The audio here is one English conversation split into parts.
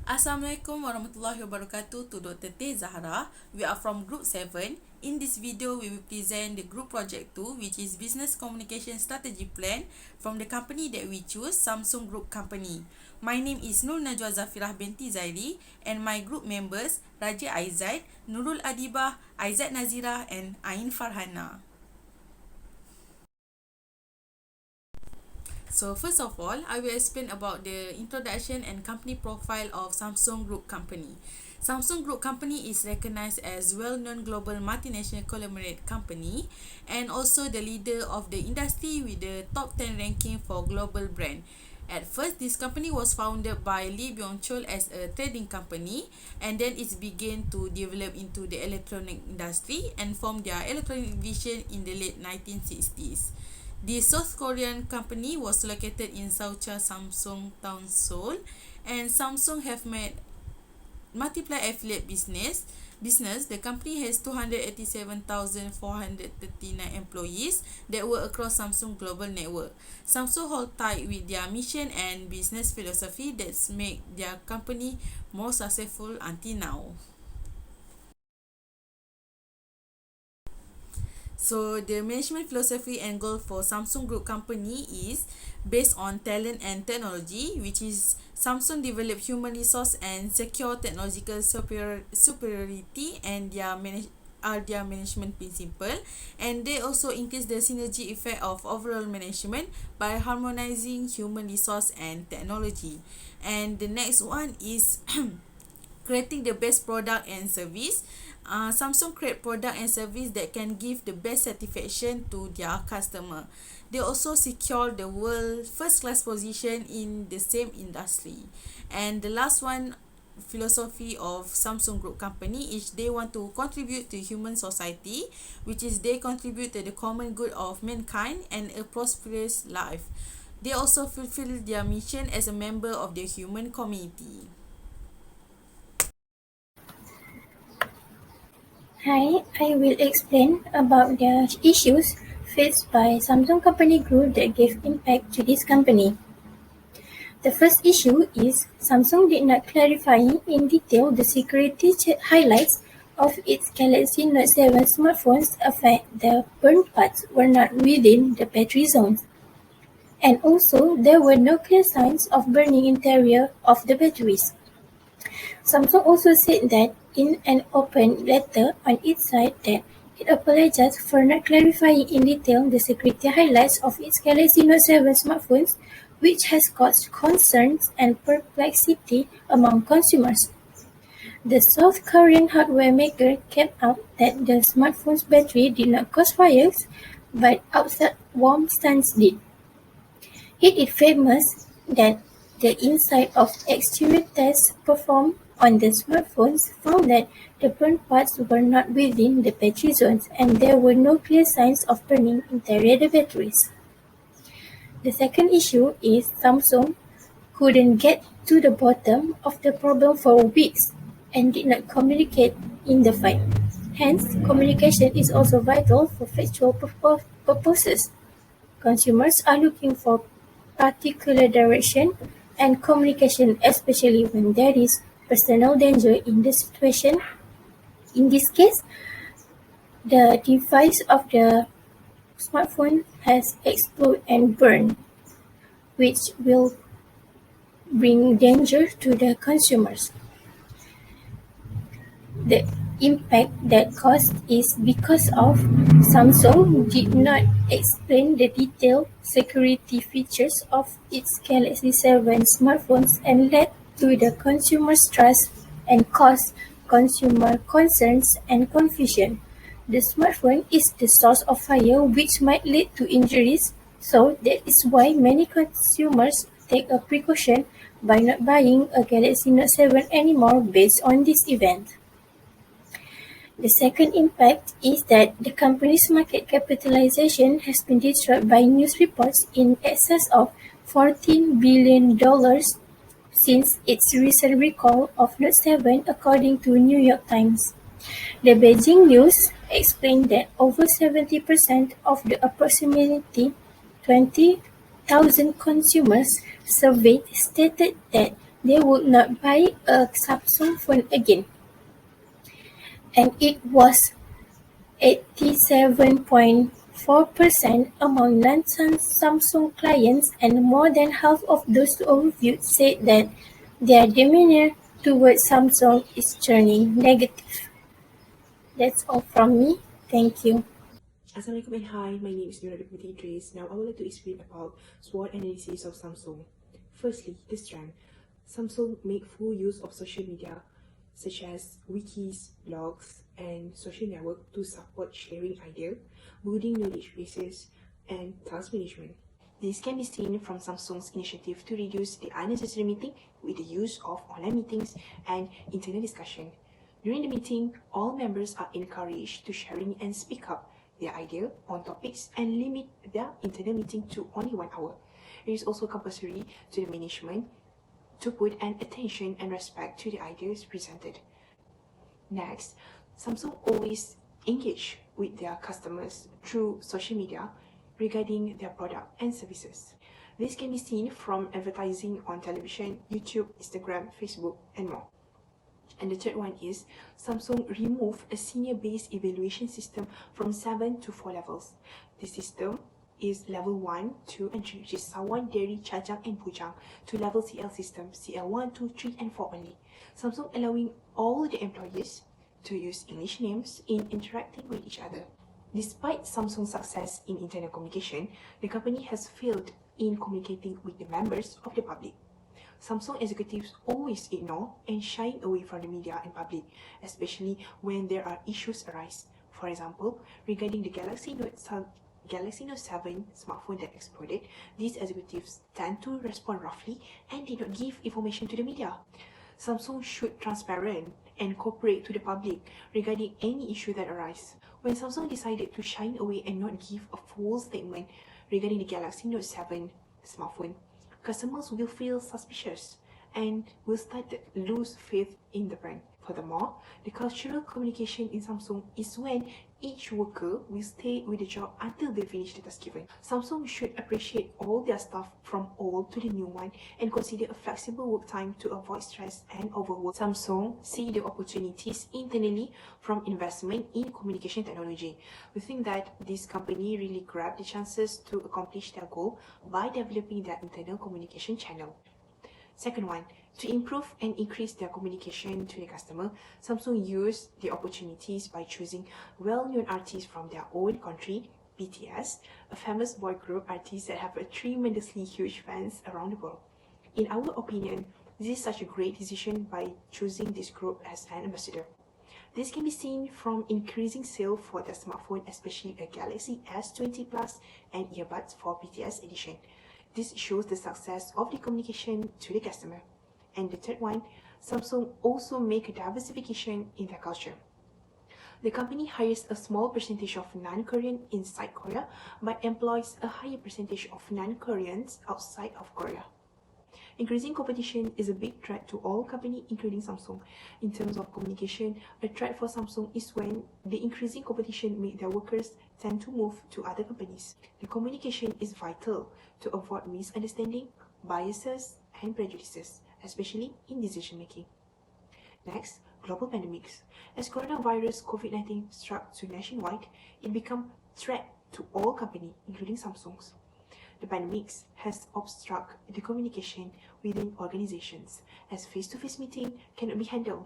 Assalamualaikum warahmatullahi wabarakatuh to Dr. ZAHIRAH. We are from Group 7. In this video, we will present the Group Project 2, which is Business Communication Strategy Plan from the company that we choose, Samsung Group Company. My name is NAJWA ZAFIRAH BINTI ZAIRI, and my group members, Raja Aizat, NURUL ADIBAH, Aizat NADZIRAH, and FARHANA. So first of all, I will explain about the introduction and company profile of Samsung Group Company. Samsung Group Company is recognized as well-known global multinational conglomerate company and also the leader of the industry with the top 10 ranking for global brand. At first, this company was founded by Lee Byung-chul as a trading company, and then it began to develop into the electronic industry and formed their electronic division in the late 1960s. The South Korean company was located in Seocha Samsung Town, Seoul, and Samsung have made multiple affiliate business. The company has 287,439 employees that work across Samsung global network. Samsung hold tight with their mission and business philosophy that's make their company more successful until now. So the management philosophy and goal for Samsung Group Company is based on talent and technology, which is Samsung develop human resource and secure technological superiority and their management principle, and they also increase the synergy effect of overall management by harmonizing human resource and technology. And the next one is creating the best product and service. Samsung create product and service that can give the best satisfaction to their customer. They also secure the world first class position in the same industry. And the last one, philosophy of Samsung Group Company is they want to contribute to human society, which is they contribute to the common good of mankind and a prosperous life. They also fulfill their mission as a member of the human community. Hi, I will explain about the issues faced by Samsung Company Group that gave impact to this company. The first issue is Samsung did not clarify in detail the security highlights of its Galaxy Note 7 smartphones. Affect the burn parts were not within the battery zones. And also, there were no clear signs of burning interior of the batteries. Samsung also said that in an open letter on its site that it apologized for not clarifying in detail the security highlights of its Galaxy Note 7 smartphones, which has caused concerns and perplexity among consumers. The South Korean hardware maker kept out that the smartphone's battery did not cause fires, but outside warm stands did. It is famous that the inside of exterior tests performed on the smartphones found that the burn parts were not within the battery zones and there were no clear signs of burning interior the batteries. The second issue is Samsung couldn't get to the bottom of the problem for weeks and did not communicate in the fight. Hence, communication is also vital for factual purposes. Consumers are looking for particular direction and communication, especially when there is personal danger in the situation. In this case, the device of the smartphone has exploded and burned, which will bring danger to the consumers. The impact that caused is because of Samsung did not explain the detailed security features of its Galaxy 7 smartphones and led to the consumer's trust and caused consumer concerns and confusion. The smartphone is the source of fire which might lead to injuries, so that is why many consumers take a precaution by not buying a Galaxy Note 7 anymore based on this event. The second impact is that the company's market capitalization has been destroyed by news reports in excess of $14 billion since its recent recall of Note 7, according to New York Times. The Beijing News explained that over 70% of the approximately 20,000 consumers surveyed stated that they would not buy a Samsung phone again. And it was 87.4% among non-Samsung clients, and more than half of those overviewed said that their demeanor towards Samsung is turning negative. That's all from me. Thank you. Assalamualaikum and hi, my name is NURUL with IDRIS. Now I would like to explain about SWOT analysis of Samsung. Firstly, the strength. Samsung make full use of social media such as wikis, blogs, and social network to support sharing ideas, building knowledge bases, and task management. This can be seen from Samsung's initiative to reduce the unnecessary meeting with the use of online meetings and internal discussion. During the meeting, all members are encouraged to sharing and speak up their idea on topics and limit their internal meeting to only 1 hour. It is also compulsory to the management to put an attention and respect to the ideas presented. Next, Samsung always engage with their customers through social media regarding their product and services. This can be seen from advertising on television, YouTube, Instagram, Facebook, and more. And the third one is Samsung remove a senior-based evaluation system from 7 to 4 levels. This system is level 1, 2, and 3, which is Sawan, Dairy, Chajang, and Pujang, to level CL system, CL 1, 2, 3, and 4 only. Samsung allowing all the employees to use English names in interacting with each other. Despite Samsung's success in internal communication, the company has failed in communicating with the members of the public. Samsung executives always ignore and shy away from the media and public, especially when there are issues arise. For example, regarding the Galaxy Note 7 smartphone that exploded, these executives tend to respond roughly and did not give information to the media. Samsung should transparent and cooperate to the public regarding any issue that arise. When Samsung decided to shy away and not give a full statement regarding the Galaxy Note 7 smartphone, customers will feel suspicious and will start to lose faith in the brand. Furthermore, the cultural communication in Samsung is when each worker will stay with the job until they finish the task given. Samsung should appreciate all their staff from old to the new one and consider a flexible work time to avoid stress and overwork. Samsung see the opportunities internally from investment in communication technology. We think that this company really grabbed the chances to accomplish their goal by developing their internal communication channel. Second one, to improve and increase their communication to the customer, Samsung used the opportunities by choosing well-known artists from their own country, BTS, a famous boy group artist that have a tremendously huge fans around the world. In our opinion, this is such a great decision by choosing this group as an ambassador. This can be seen from increasing sale for their smartphone, especially a Galaxy S20 Plus and earbuds for BTS edition. This shows the success of the communication to the customer. And the third one, Samsung also make a diversification in their culture. The company hires a small percentage of non-Korean inside Korea, but employs a higher percentage of non-Koreans outside of Korea. Increasing competition is a big threat to all companies, including Samsung. In terms of communication, a threat for Samsung is when the increasing competition makes their workers tend to move to other companies. The communication is vital to avoid misunderstanding, biases, and prejudices, especially in decision making. Next, global pandemics. As coronavirus COVID-19 struck to nationwide, it became a threat to all companies, including Samsung's. The pandemics has obstructed the communication within organizations, as face-to-face meeting cannot be handled.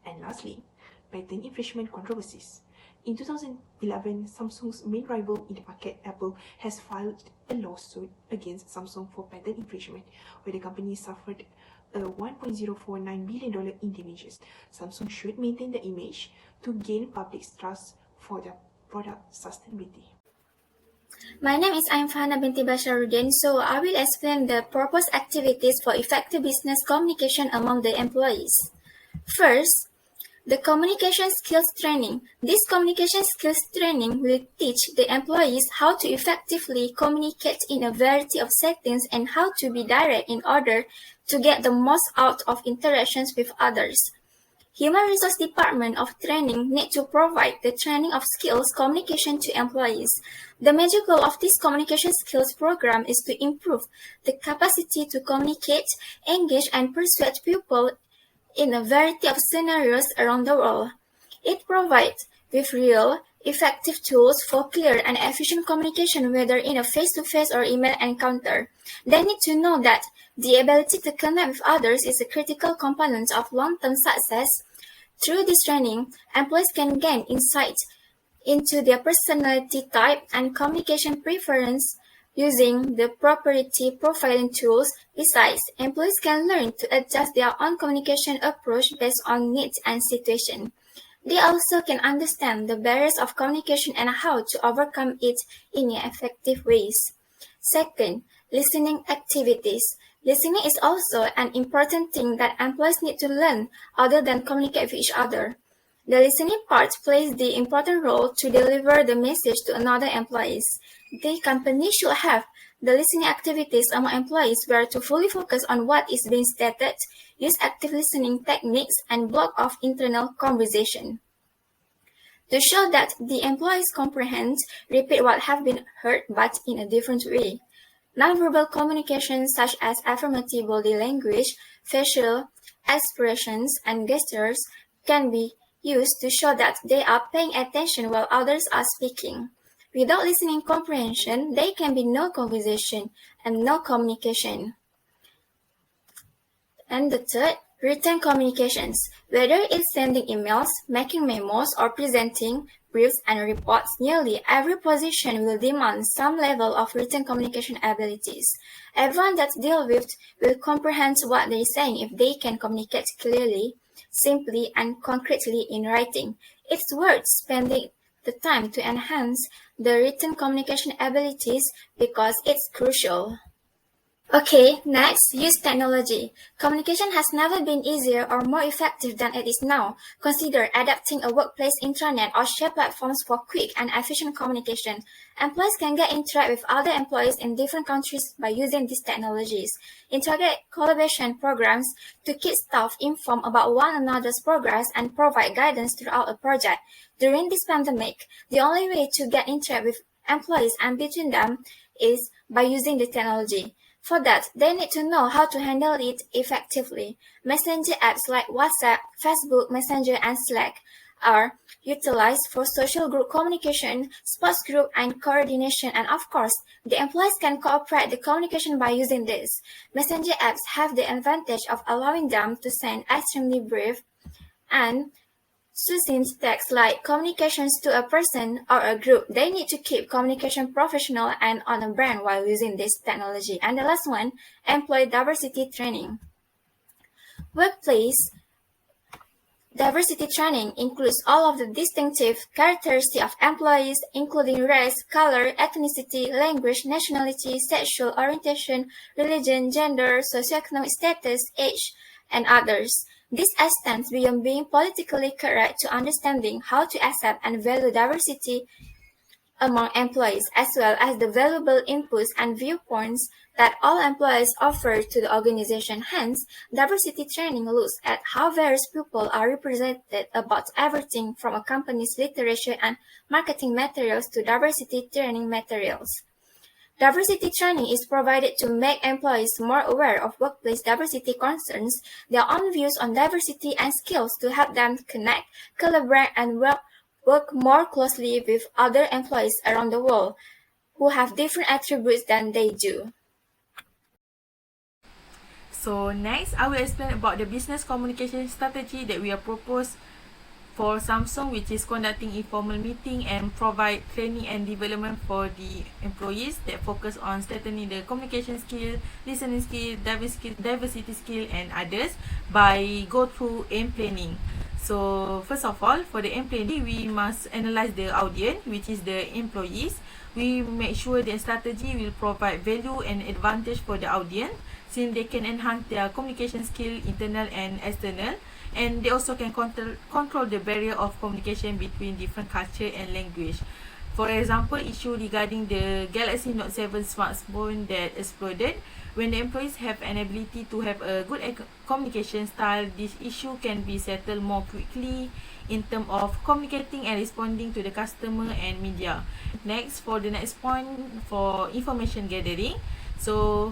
And lastly, patent infringement controversies. In 2011, Samsung's main rival in the market, Apple, has filed a lawsuit against Samsung for patent infringement, where the company suffered a $1.049 billion in damages. Samsung should maintain the image to gain public trust for their product sustainability. My name is FARHANA binti BASHARUDIN, so I will explain the proposed activities for effective business communication among the employees. First, the communication skills training. This communication skills training will teach the employees how to effectively communicate in a variety of settings and how to be direct in order to get the most out of interactions with others. Human Resource Department of Training need to provide the training of skills communication to employees. The major goal of this communication skills program is to improve the capacity to communicate, engage, and persuade people in a variety of scenarios around the world. It provides with real, effective tools for clear and efficient communication, whether in a face-to-face or email encounter. They need to know that the ability to connect with others is a critical component of long-term success. Through this training, employees can gain insight into their personality type and communication preference using the proprietary profiling tools. Besides, employees can learn to adjust their own communication approach based on needs and situation. They also can understand the barriers of communication and how to overcome it in effective ways. Second, listening activities. Listening is also an important thing that employees need to learn other than communicate with each other. The listening part plays the important role to deliver the message to another employees. The company should have the listening activities among employees where to fully focus on what is being stated, use active listening techniques, and block off internal conversation. To show that the employees comprehend, repeat what have been heard but in a different way. Nonverbal communication such as affirmative body language, facial expressions, and gestures can be used to show that they are paying attention while others are speaking. Without listening comprehension, there can be no conversation and no communication. And the third, written communications. Whether it's sending emails, making memos, or presenting briefs and reports, nearly every position will demand some level of written communication abilities. Everyone that deals with will comprehend what they're saying if they can communicate clearly, simply, and concretely in writing. It's worth spending the time to enhance the written communication abilities because it's crucial. Okay, next, use technology. Communication has never been easier or more effective than it is now. Consider adapting a workplace intranet or share platforms for quick and efficient communication. Employees can get interact with other employees in different countries by using these technologies. Integrate collaboration programs to keep staff informed about one another's progress and provide guidance throughout a project. During this pandemic, the only way to get interact with employees and between them is by using the technology. For that, they need to know how to handle it effectively. Messenger apps like WhatsApp, Facebook Messenger, and Slack are utilized for social group communication, sports group, and coordination. And of course, the employees can cooperate the communication by using this. Messenger apps have the advantage of allowing them to send extremely brief and succinct text like communications to a person or a group. They need to keep communication professional and on a brand while using this technology. And the last one, employee diversity training. Workplace diversity training includes all of the distinctive characteristics of employees, including race, color, ethnicity, language, nationality, sexual orientation, religion, gender, socioeconomic status, age, and others. This extends beyond being politically correct to understanding how to accept and value diversity among employees, as well as the valuable inputs and viewpoints that all employees offer to the organization. Hence, diversity training looks at how various people are represented about everything from a company's literature and marketing materials to diversity training materials. Diversity training is provided to make employees more aware of workplace diversity concerns, their own views on diversity, and skills to help them connect, collaborate, and work more closely with other employees around the world who have different attributes than they do. So next, I will explain about the business communication strategy that we are proposed for Samsung, which is conducting informal meeting and provide training and development for the employees that focus on strengthening the communication skill, listening skill, diversity skill, and others by go through aim planning. So first of all, for the aim planning, we must analyze the audience, which is the employees. We make sure the strategy will provide value and advantage for the audience, since they can enhance their communication skill, internal and external. And they also can control the barrier of communication between different culture and language. For example, issue regarding the Galaxy Note 7 smartphone that exploded. When the employees have an ability to have a good communication style, this issue can be settled more quickly in terms of communicating and responding to the customer and media. Next, for the next point, for information gathering. So,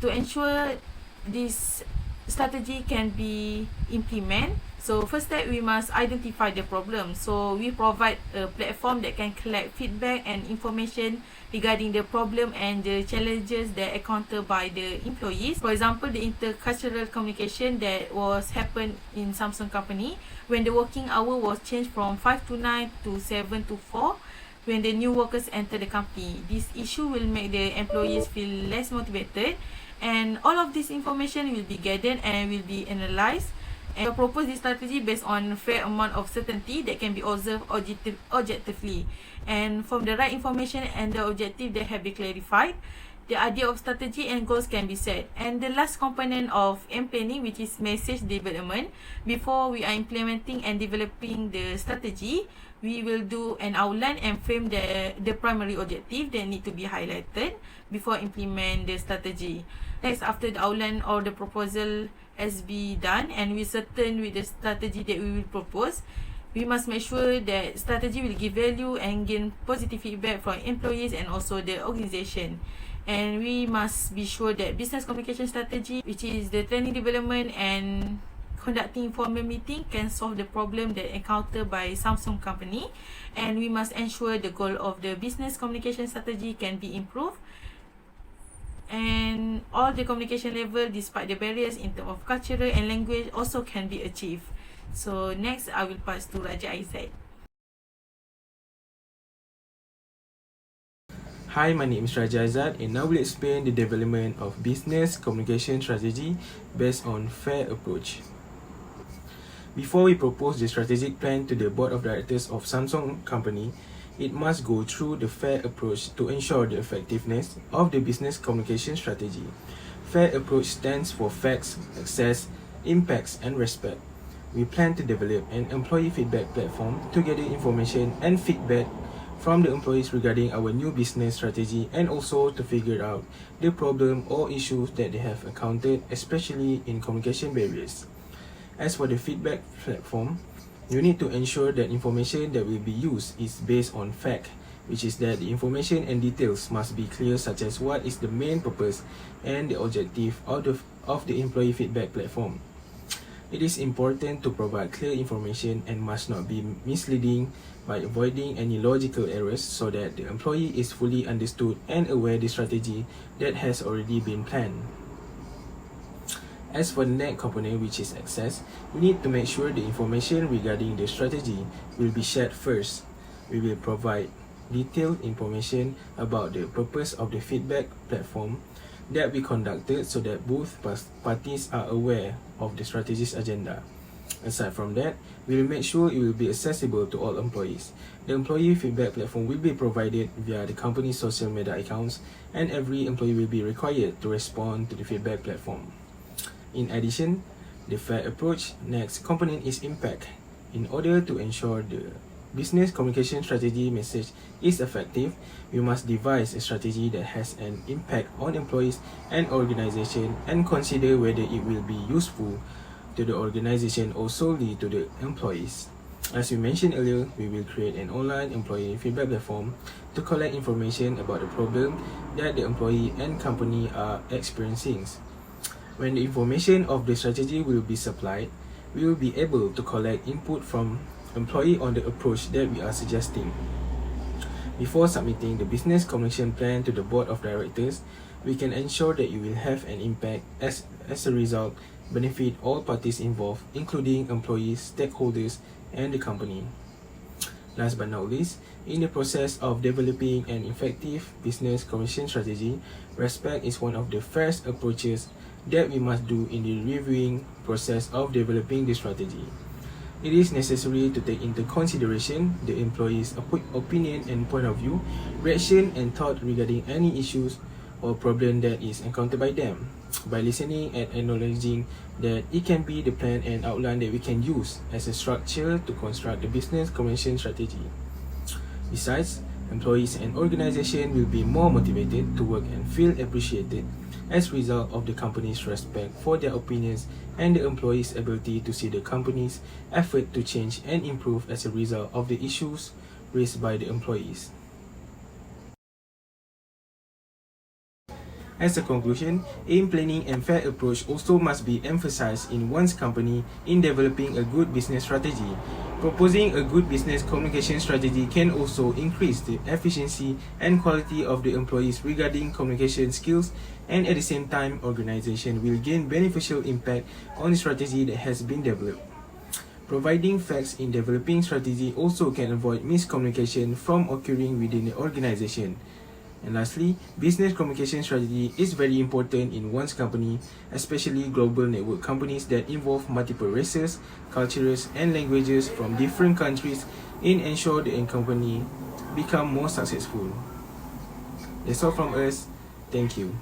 to ensure this strategy can be implemented, so first step, we must identify the problem. So we provide a platform that can collect feedback and information regarding the problem and the challenges that encountered by the employees. For example, the intercultural communication that was happened in Samsung company when the working hour was changed from 5 to 9 to 7 to 4 when the new workers enter the company. This issue will make the employees feel less motivated, and all of this information will be gathered and will be analysed and propose this strategy based on fair amount of certainty that can be observed objectively. And from the right information and the objective that have been clarified, the idea of strategy and goals can be set. And the last component of planning, which is message development. Before we are implementing and developing the strategy, we will do an outline and frame the primary objective that need to be highlighted before implement the strategy. Next, after the outline or the proposal has been done and we certain with the strategy that we will propose, we must make sure that strategy will give value and gain positive feedback from employees and also the organisation. And we must be sure that business communication strategy, which is the training development and conducting informal meeting, can solve the problem that encountered by Samsung company. And we must ensure the goal of the business communication strategy can be improved, and all the communication level despite the barriers in terms of cultural and language also can be achieved. So next, I will pass to Raja Aizat. Hi, my name is Raja Aizat, and I will explain the development of business communication strategy based on FAIR approach. Before we propose the strategic plan to the board of directors of Samsung company, it must go through the FAIR approach to ensure the effectiveness of the business communication strategy. FAIR approach stands for facts, access, impacts, and respect. We plan to develop an employee feedback platform to gather information and feedback from the employees regarding our new business strategy, and also to figure out the problem or issues that they have encountered, especially in communication barriers. As for the feedback platform, you need to ensure that information that will be used is based on fact, which is that the information and details must be clear, such as what is the main purpose and the objective of the employee feedback platform. It is important to provide clear information and must not be misleading by avoiding any logical errors, so that the employee is fully understood and aware of the strategy that has already been planned. As for the next component, which is access, we need to make sure the information regarding the strategy will be shared first. We will provide detailed information about the purpose of the feedback platform that we conducted, so that both parties are aware of the strategy's agenda. Aside from that, we will make sure it will be accessible to all employees. The employee feedback platform will be provided via the company's social media accounts, and every employee will be required to respond to the feedback platform. In addition, the FAIR approach next component is impact. In order to ensure the business communication strategy message is effective, we must devise a strategy that has an impact on employees and organization, and consider whether it will be useful to the organization or solely to the employees. As we mentioned earlier, we will create an online employee feedback platform to collect information about the problem that the employee and company are experiencing. When the information of the strategy will be supplied, we will be able to collect input from employee on the approach that we are suggesting. Before submitting the business communication plan to the board of directors, we can ensure that it will have an impact, as a result benefit all parties involved, including employees, stakeholders, and the company. Last but not least, in the process of developing an effective business communication strategy, respect is one of the first approaches that we must do in the reviewing process of developing the strategy. It is necessary to take into consideration the employees' opinion and point of view, reaction and thought regarding any issues or problem that is encountered by them. By listening and acknowledging that it can be the plan and outline that we can use as a structure to construct the business communication strategy. Besides, Employees and organization will be more motivated to work and feel appreciated as a result of the company's respect for their opinions and the employees' ability to see the company's effort to change and improve as a result of the issues raised by the employees. As a conclusion, aim planning and fair approach also must be emphasized in one's company in developing a good business strategy. Proposing a good business communication strategy can also increase the efficiency and quality of the employees regarding communication skills, and at the same time, organization will gain beneficial impact on the strategy that has been developed. Providing facts in developing strategy also can avoid miscommunication from occurring within the organization. And lastly, business communication strategy is very important in one's company, especially global network companies that involve multiple races, cultures, and languages from different countries in ensure the company become more successful. That's all from us. Thank you.